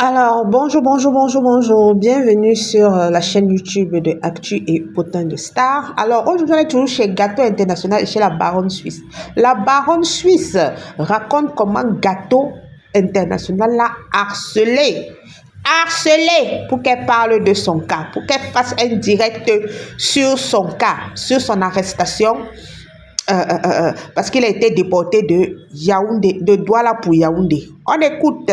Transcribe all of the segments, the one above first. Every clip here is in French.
Alors, bonjour. Bienvenue sur la chaîne YouTube de Actu et Potin de Star. Alors, aujourd'hui, on est toujours chez Gâteau International et chez la Baronne Suisse. La Baronne Suisse raconte comment Gâteau International l'a harcelé pour qu'elle parle de son cas, pour qu'elle fasse un direct sur son cas, sur son arrestation. Parce qu'il a été déporté de Yaoundé, de Douala pour Yaoundé. On écoute.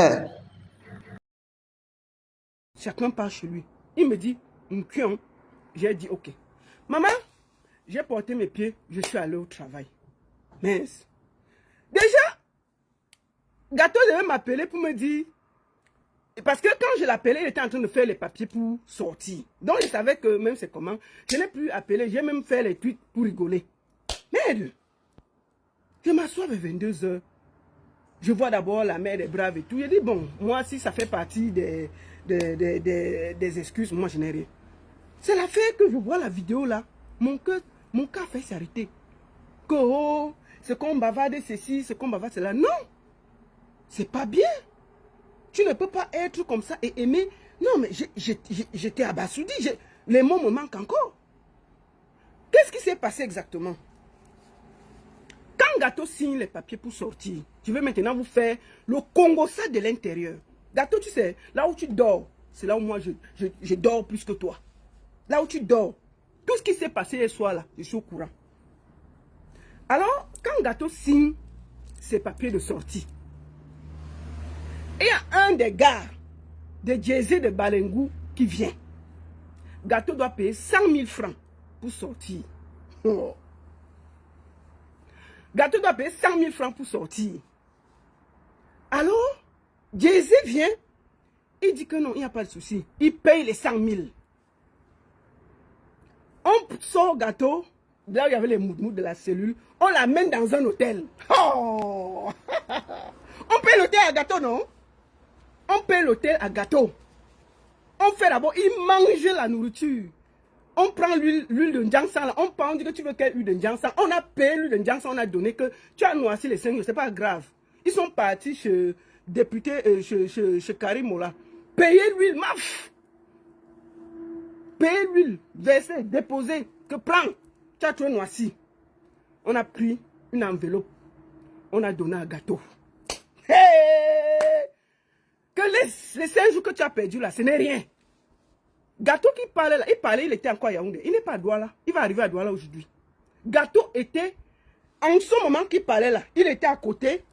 Chacun part chez lui. Il me dit, Mkion. J'ai dit, ok. Maman, j'ai porté mes pieds, je suis allé au travail. Mince. Déjà, Gâteau devait m'appeler pour me dire, parce que quand je l'appelais, il était en train de faire les papiers pour sortir. Donc je savais que même c'est comment. Je n'ai plus appelé, j'ai même fait les tweets pour rigoler. Merde. Je m'assois vers 22 h. Je vois d'abord la mère des braves et tout. Je dis, bon, moi, si ça fait partie des excuses, moi, je n'ai rien. C'est la fait que je vois la vidéo là. Mon cas fait s'arrêter. Que, oh, c'est qu'on bavarde ceci, c'est qu'on bavarde cela. Non, c'est pas bien. Tu ne peux pas être comme ça et aimer. Non, mais j'étais abasourdi. Les mots me manquent encore. Qu'est-ce qui s'est passé exactement? Quand Gâteau signe les papiers pour sortir, je vais maintenant vous faire le Congo ça de l'intérieur. Gâteau, tu sais, là où tu dors, c'est là où moi je dors plus que toi. Là où tu dors, tout ce qui s'est passé hier soir là, je suis au courant. Alors, quand Gâteau signe ses papiers de sortie, il y a un des gars de Jay-Z de Balengou qui vient. Gâteau doit payer 100 000 francs pour sortir. Oh. Gâteau doit payer 100 000 francs pour sortir. Alors, Jay-Z vient, il dit que non, il n'y a pas de souci. Il paye les 100 000. On sort Gâteau, là où il y avait les moutmouts de la cellule, on l'amène dans un hôtel. Oh. On paye l'hôtel à Gâteau, non? On paye l'hôtel à Gâteau. On fait d'abord, il mange la nourriture. On prend l'huile de Ndjansan, on dit que tu veux quelle huile de Ndjansan. On a payé l'huile de Ndjansan, on a donné que tu as noirci les 5 jours, c'est pas grave. Ils sont partis chez député, chez Karim Ola. Payez l'huile, maf. Payez l'huile, versez, déposez, que prends. Tu as tout noirci. On a pris une enveloppe, on a donné à Gâteau. Hey! Que les 5 jours que tu as perdu là, ce n'est rien. Gâteau qui parlait là, il était encore à Yaoundé. Il n'est pas à Douala. Il va arriver à Douala aujourd'hui. Gâteau était, en ce moment qu'il parlait là, il était à côté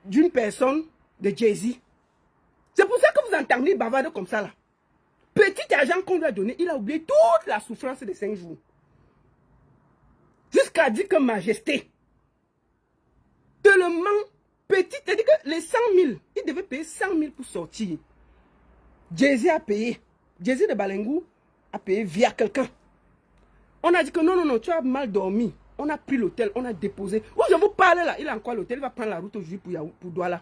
d'une personne de Jay-Z. C'est pour ça que vous entendez bavarder comme ça là. Petit argent qu'on lui a donné, il a oublié toute la souffrance des 5 jours. Jusqu'à dire que majesté. Tellement petit, c'est-à-dire que les 100 000, il devait payer 100 000 pour sortir. Jay-Z a payé. Jay-Z de Balengou a payé via quelqu'un. On a dit que non, tu as mal dormi. On a pris l'hôtel, on a déposé. Oh, je vous parle là, il a encore l'hôtel, il va prendre la route aujourd'hui pour Douala.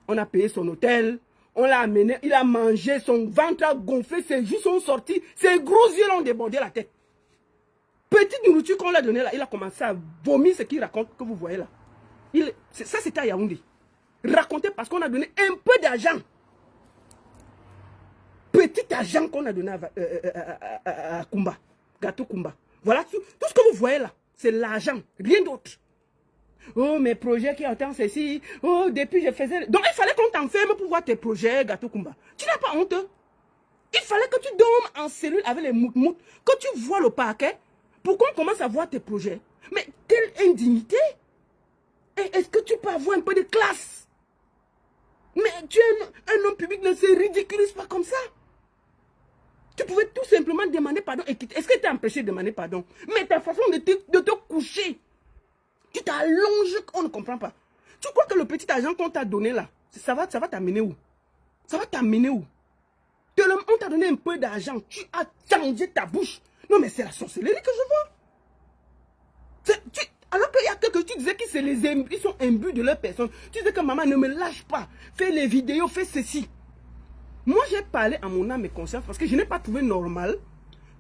On a payé son hôtel, on l'a amené, il a mangé, son ventre a gonflé, ses joues sont sortis, ses gros yeux l'ont débordé la tête. Petite nourriture qu'on l'a donnée là, il a commencé à vomir ce qu'il raconte que vous voyez là. Ça c'était à Yaoundé. Raconté parce qu'on a donné un peu d'argent. Petit argent qu'on a donné à Kumba, Gâteau Kumba. Voilà, tout ce que vous voyez là, c'est l'argent, rien d'autre. Oh, mes projets qui attendent ceci. Oh, depuis je faisais... Donc il fallait qu'on t'enferme pour voir tes projets, Gâteau Kumba. Tu n'as pas honte? Il fallait que tu dormes en cellule avec les moutmouts, que tu vois le parquet, pour qu'on commence à voir tes projets. Mais quelle indignité! Est-ce que tu peux avoir un peu de classe? Mais tu es un homme public, ne se ridiculise pas comme ça. Tu pouvais tout simplement demander pardon et quitter. Est-ce que tu es empêché de demander pardon? Mais ta façon de te coucher, tu t'allonges, on ne comprend pas. Tu crois que le petit argent qu'on t'a donné là, ça va t'amener où? Ça va t'amener où? On t'a donné un peu d'argent, tu as changé ta bouche. Non mais c'est la sorcellerie que je vois. Alors qu'il y a quelques tu disais qu'ils sont imbus de leur personne. Tu disais que maman ne me lâche pas. Fais les vidéos, fais ceci. Moi, j'ai parlé à mon âme et conscience parce que je n'ai pas trouvé normal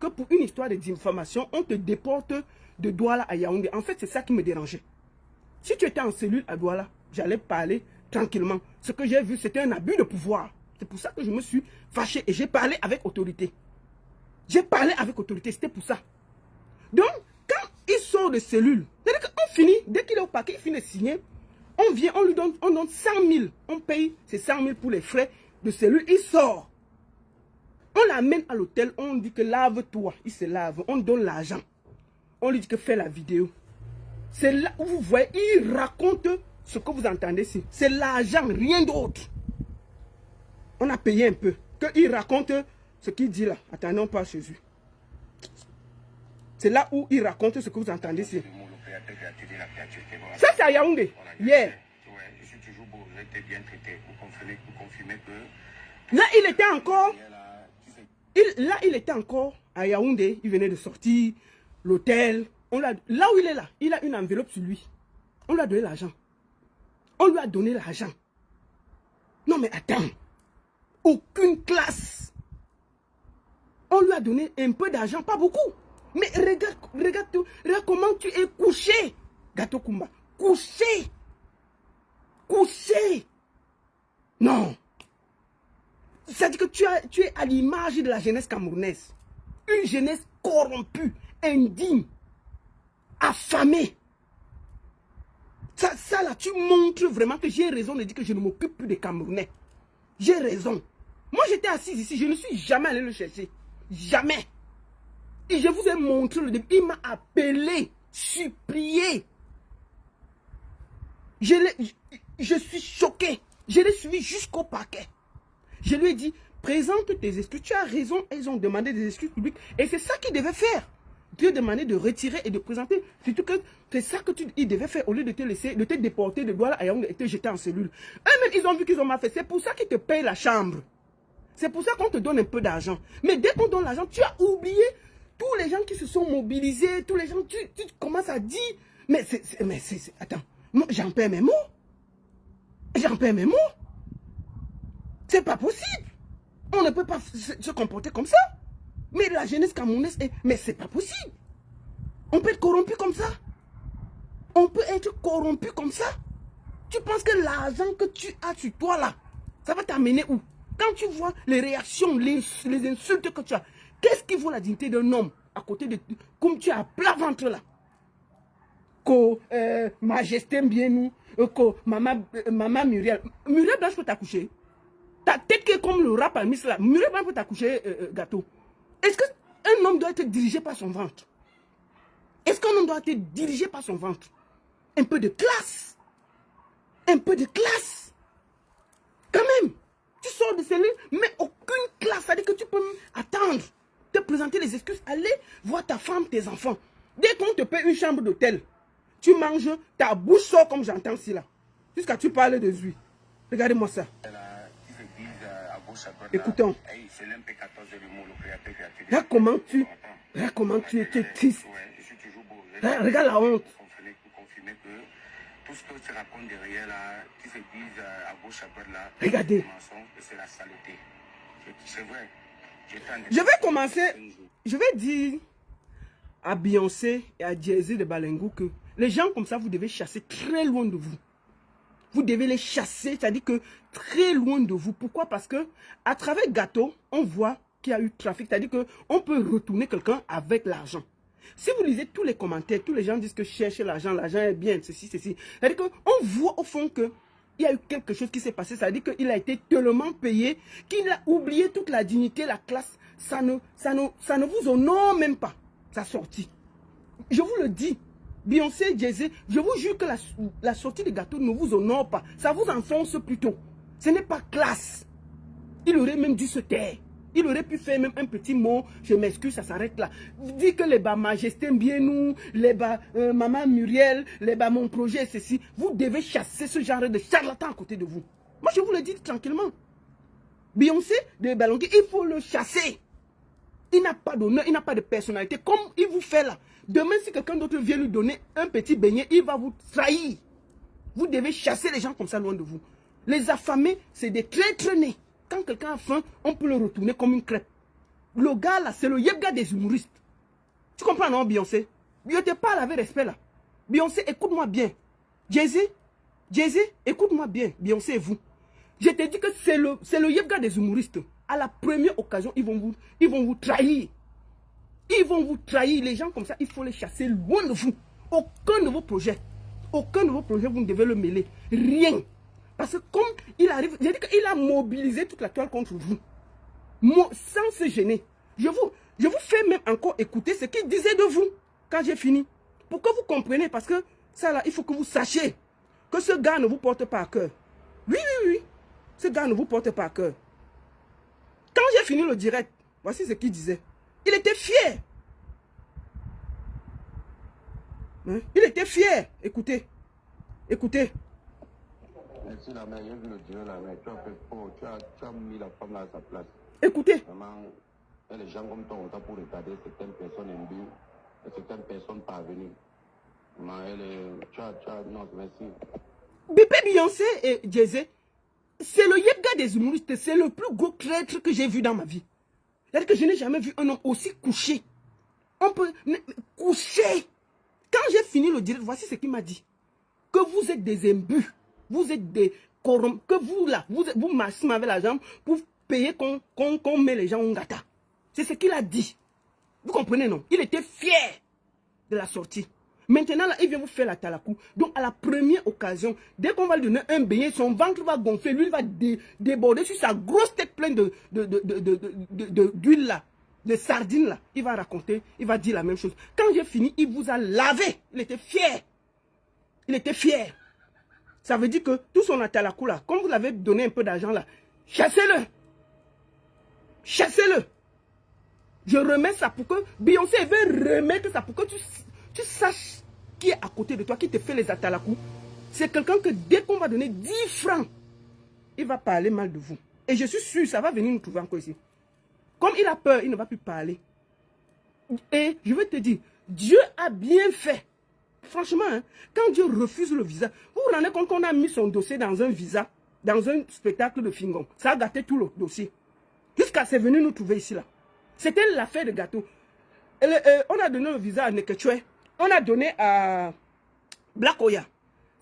que pour une histoire de diffamation, on te déporte de Douala à Yaoundé. En fait, c'est ça qui me dérangeait. Si tu étais en cellule à Douala, j'allais parler tranquillement. Ce que j'ai vu, c'était un abus de pouvoir. C'est pour ça que je me suis fâché et j'ai parlé avec autorité. J'ai parlé avec autorité, c'était pour ça. Donc, quand il sort de cellule, c'est-à-dire qu'on finit, dès qu'il est au paquet, il finit de signer, on vient, on lui donne, on donne 100 000. On paye ces 100 000 pour les frais de cellule. Il sort. On l'amène à l'hôtel, on dit que lave-toi. Il se lave, on donne l'argent. On lui dit que fais la vidéo. C'est là où vous voyez, il raconte ce que vous entendez ici. C'est l'argent, rien d'autre. On a payé un peu. Il raconte ce qu'il dit là. Attendez, on passe chez lui. C'est là où il raconte ce que vous entendez ici. Ça, c'est à Yaoundé. Hier. Je suis toujours beau, j'ai été bien traité. Vous confirmez que... Là, il était encore... Là, il était encore à Yaoundé. Il venait de sortir. L'hôtel. Là où il est là, il a une enveloppe sur lui. On lui a donné l'argent. On lui a donné l'argent. Non, mais attends. Aucune classe. On lui a donné un peu d'argent, pas beaucoup. Mais regarde comment tu es couché. Gato Kumba. Couché. Couché. Non. C'est-à-dire que tu es à l'image de la jeunesse camerounaise. Une jeunesse corrompue, indigne, affamée. Ça là, tu montres vraiment que j'ai raison de dire que je ne m'occupe plus des Camerounais. J'ai raison. Moi, j'étais assise ici, je ne suis jamais allé le chercher. Jamais. Et je vous ai montré le début. Il m'a appelé, supplié. Je suis choqué. Je l'ai suivi jusqu'au parquet. Je lui ai dit, présente tes excuses. Tu as raison, ils ont demandé des excuses publiques. Et c'est ça qu'ils devaient faire. Tu as demandé de retirer et de présenter. Surtout que c'est ça que ils devaient faire au lieu de te laisser, de te déporter de Douala à Yaoundé et te jeter en cellule. Eux-mêmes, ils ont vu qu'ils ont mal fait. C'est pour ça qu'ils te payent la chambre. C'est pour ça qu'on te donne un peu d'argent. Mais dès qu'on donne l'argent, tu as oublié tous les gens qui se sont mobilisés, tous les gens, tu commences à dire, attends, moi j'en perds mes mots. J'en perds mes mots. C'est pas possible. On ne peut pas se comporter comme ça. Mais la jeunesse camerounaise, mais c'est pas possible. On peut être corrompu comme ça. On peut être corrompu comme ça. Tu penses que l'argent que tu as sur toi là, ça va t'amener où? Quand tu vois les réactions, les insultes que tu as, qu'est-ce qui vaut la dignité d'un homme à côté de comme tu as plat ventre là? Majesté bien nous, maman Muriel. Muriel Blanche peut t'accoucher. Ta tête qui est comme le rap à Miss là. Muriel Blanche peut t'accoucher, gâteau. Est-ce qu'un homme doit être dirigé par son ventre? Est-ce qu'un homme doit être dirigé par son ventre? Un peu de classe. Un peu de classe. Quand même. Tu sors de cellule, mais aucune classe. Ça veut dire que tu peux attendre, te présenter les excuses, aller voir ta femme, tes enfants. Dès qu'on te paie une chambre d'hôtel, tu manges, ta bouche sort comme j'entends ici là. Jusqu'à tu parles de lui. Regardez-moi ça. Écoutons. Regarde comment tu es triste. Regarde la honte. Tout ce que tu racontes derrière là, qui se disent à gauche à droite là, regardez. C'est la saleté. C'est vrai. Je vais commencer. Je vais dire à Beyoncé et à Jay-Z de Balengou que les gens comme ça, vous devez chasser très loin de vous. Vous devez les chasser, c'est-à-dire que très loin de vous. Pourquoi? Parce que à travers Gâteau, on voit qu'il y a eu trafic, c'est-à-dire qu'on peut retourner quelqu'un avec l'argent. Si vous lisez tous les commentaires, tous les gens disent que chercher l'argent est bien, ceci, ceci. C'est-à-dire qu'on voit au fond qu'il y a eu quelque chose qui s'est passé. C'est-à-dire qu'il a été tellement payé qu'il a oublié toute la dignité, la classe. Ça ne vous honore même pas, sa sortie. Je vous le dis, Beyoncé, Jay-Z, je vous jure que la sortie de Gâteau ne vous honore pas. Ça vous enfonce plutôt. Ce n'est pas classe. Il aurait même dû se taire. Il aurait pu faire même un petit mot, je m'excuse, ça s'arrête là. Dit que les bas Majesté bien nous, les bas Maman Muriel, les bas mon projet, ceci. Vous devez chasser ce genre de charlatan à côté de vous. Moi, je vous le dis tranquillement. Beyoncé de Balengou, il faut le chasser. Il n'a pas d'honneur, il n'a pas de personnalité. Comme il vous fait là. Demain, si quelqu'un d'autre vient lui donner un petit beignet, il va vous trahir. Vous devez chasser les gens comme ça loin de vous. Les affamés, c'est des traîtres nés. Quand quelqu'un a faim, on peut le retourner comme une crêpe. Le gars là, c'est le yebga des humoristes. Tu comprends non, Beyoncé? Je te parle avec respect là. Beyoncé, écoute-moi bien. Jay-Z, écoute-moi bien. Beyoncé et vous. Je te dis que c'est le Yebga des humoristes. À la première occasion, ils vont vous trahir. Ils vont vous trahir. Les gens comme ça, il faut les chasser loin de vous. Aucun de vos projets, vous ne devez le mêler. Rien. Parce que comme il arrive, j'ai dit qu'il a mobilisé toute la toile contre vous. Sans se gêner. Je vous fais même encore écouter ce qu'il disait de vous quand j'ai fini. Pour que vous compreniez, parce que ça là, il faut que vous sachiez que ce gars ne vous porte pas à cœur. Oui, oui, oui. Ce gars ne vous porte pas à cœur. Quand j'ai fini le direct, voici ce qu'il disait. Il était fier. Hein? Il était fier. Écoutez. Écoutez. Merci la mère, j'ai vu le direct la mère. Tu as fait fort, tu as mis la femme là à sa place. Écoutez. Vraiment, les gens comme toi ont temps pour regarder certaines personnes imbues et certaines personnes parvenues. Non, merci. Bébé Beyoncé et Jay-Z, c'est le Yebga des humoristes, c'est le plus gros traître que j'ai vu dans ma vie. C'est-à-dire que je n'ai jamais vu un homme aussi couché. On peut coucher. Quand j'ai fini le direct, voici ce qu'il m'a dit. Que vous êtes des imbus, vous êtes des corrompus, que vous là, vous marchez avec la jambe pour payer qu'on met les gens en gâta. C'est ce qu'il a dit. Vous comprenez, non? Il était fier de la sortie. Maintenant, là, il vient vous faire la talakou. Donc, à la première occasion, dès qu'on va lui donner un beignet, son ventre va gonfler. Lui, il va déborder sur sa grosse tête pleine d'huile, là, de sardines, là. Il va raconter, il va dire la même chose. Quand j'ai fini, il vous a lavé. Il était fier. Il était fier. Ça veut dire que tout son atalakou, là, comme vous l'avez donné un peu d'argent, là, chassez-le. Chassez-le. Je remets ça pour que Beyoncé veut remettre ça pour que tu saches qui est à côté de toi, qui te fait les atalakou. C'est quelqu'un que dès qu'on va donner 10 francs, il va parler mal de vous. Et je suis sûr, ça va venir nous trouver encore ici. Comme il a peur, il ne va plus parler. Et je vais te dire, Dieu a bien fait. Franchement, hein, quand Dieu refuse le visa, vous vous rendez compte qu'on a mis son dossier dans un visa, dans un spectacle de Fingon. Ça a gâté tout le dossier. Jusqu'à c'est venu nous trouver ici là. C'était l'affaire de gâteau. On a donné le visa à Nekechwe. On a donné à Black Oya.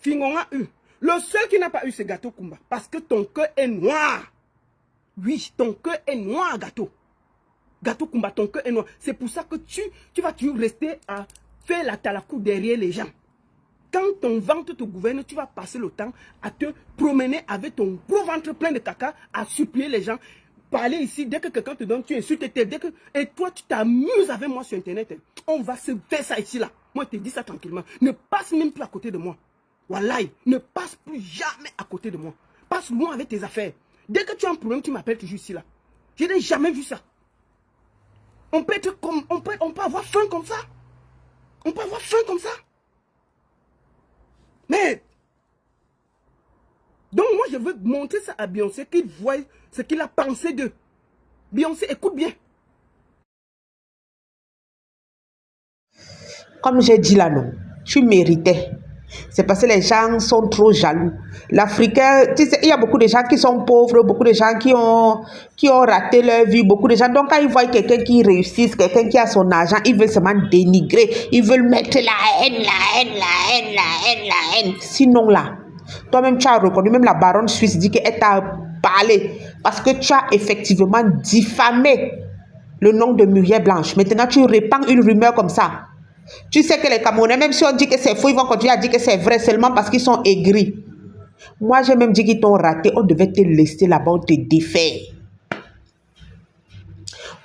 Fingon a eu. Le seul qui n'a pas eu, c'est Gâteau Kumba. Parce que ton cœur est noir. Oui, ton cœur est noir, Gâteau. Gâteau Kumba, ton cœur est noir. C'est pour ça que tu vas toujours rester à faire la talakou derrière les gens. Quand ton ventre te gouverne, tu vas passer le temps à te promener avec ton gros ventre plein de caca, à supplier les gens. Parler ici, dès que quelqu'un te donne, tu insultes. Et toi, tu t'amuses avec moi sur Internet. On va se faire ça ici, là. Moi, je te dis ça tranquillement. Ne passe même plus à côté de moi. Wallahi, ne passe plus jamais à côté de moi. Passe loin avec tes affaires. Dès que tu as un problème, tu m'appelles toujours ici, là. Je n'ai jamais vu ça. On peut être comme... On peut avoir faim comme ça. On peut avoir faim comme ça. Mais... Donc moi, je veux montrer ça à Beyoncé, qu'il voit ce qu'il a pensé d'eux. Beyoncé, écoute bien. Comme j'ai dit là, non, tu méritais. C'est parce que les gens sont trop jaloux. L'Africain, tu sais, il y a beaucoup de gens qui sont pauvres, beaucoup de gens qui ont raté leur vie, beaucoup de gens. Donc, quand ils voient quelqu'un qui réussit, quelqu'un qui a son argent, ils veulent seulement dénigrer. Ils veulent mettre la haine, la haine, la haine, la haine, la haine. Sinon, là, toi-même, tu as reconnu, même la baronne suisse dit qu'elle t'a parlé parce que tu as effectivement diffamé le nom de Muriel Blanche. Maintenant, tu répands une rumeur comme ça. Tu sais que les Camerounais, même si on dit que c'est faux, ils vont continuer à dire que c'est vrai seulement parce qu'ils sont aigris. Moi, j'ai même dit qu'ils t'ont raté. On devait te laisser là-bas, on te défait.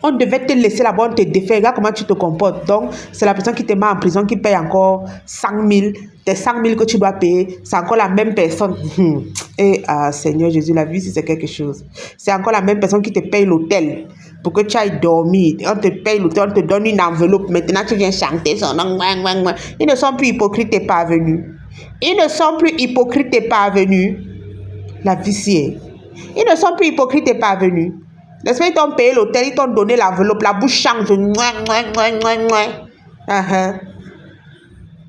On devait te laisser là-bas, on te défait. Regarde comment tu te comportes. Donc, c'est la personne qui te met en prison qui paye encore 100 000. Tes 100 000 que tu dois payer, c'est encore la même personne. Et Seigneur Jésus, la vie, c'est quelque chose. C'est encore la même personne qui te paye l'hôtel pour que tu ailles dormir. On te paye l'hôtel, on te donne une enveloppe. Maintenant, tu viens chanter son nom. Ils ne sont plus hypocrites et parvenus. Ils ne sont plus hypocrites et parvenus. La vie, c'est. Ils ne sont plus hypocrites et parvenus. N'est-ce pas, ils t'ont payé l'hôtel, ils t'ont donné l'enveloppe, la bouche change.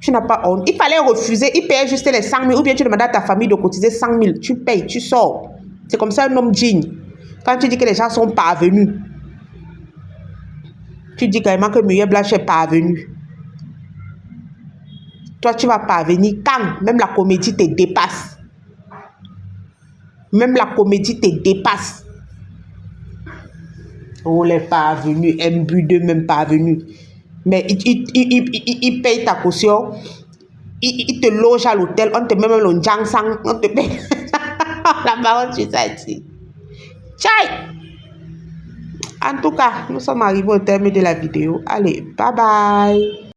Tu n'as pas honte. Il fallait refuser, il payait juste les 100 000, ou bien tu demandes à ta famille de cotiser 100 000. Tu payes, tu sors. C'est comme ça un homme digne. Quand tu dis que les gens sont parvenus, tu dis carrément que Muriel Blanche est parvenue. Toi, tu vas parvenir quand même la comédie te dépasse. Même la comédie te dépasse. Oh, les parvenus, MB2 même parvenus. Mais il paye ta caution. Il te loge à l'hôtel. On te met même le jangsang. On te paye. La baronne suisse a dit. Tchai! En tout cas, nous sommes arrivés au terme de la vidéo. Allez, bye bye.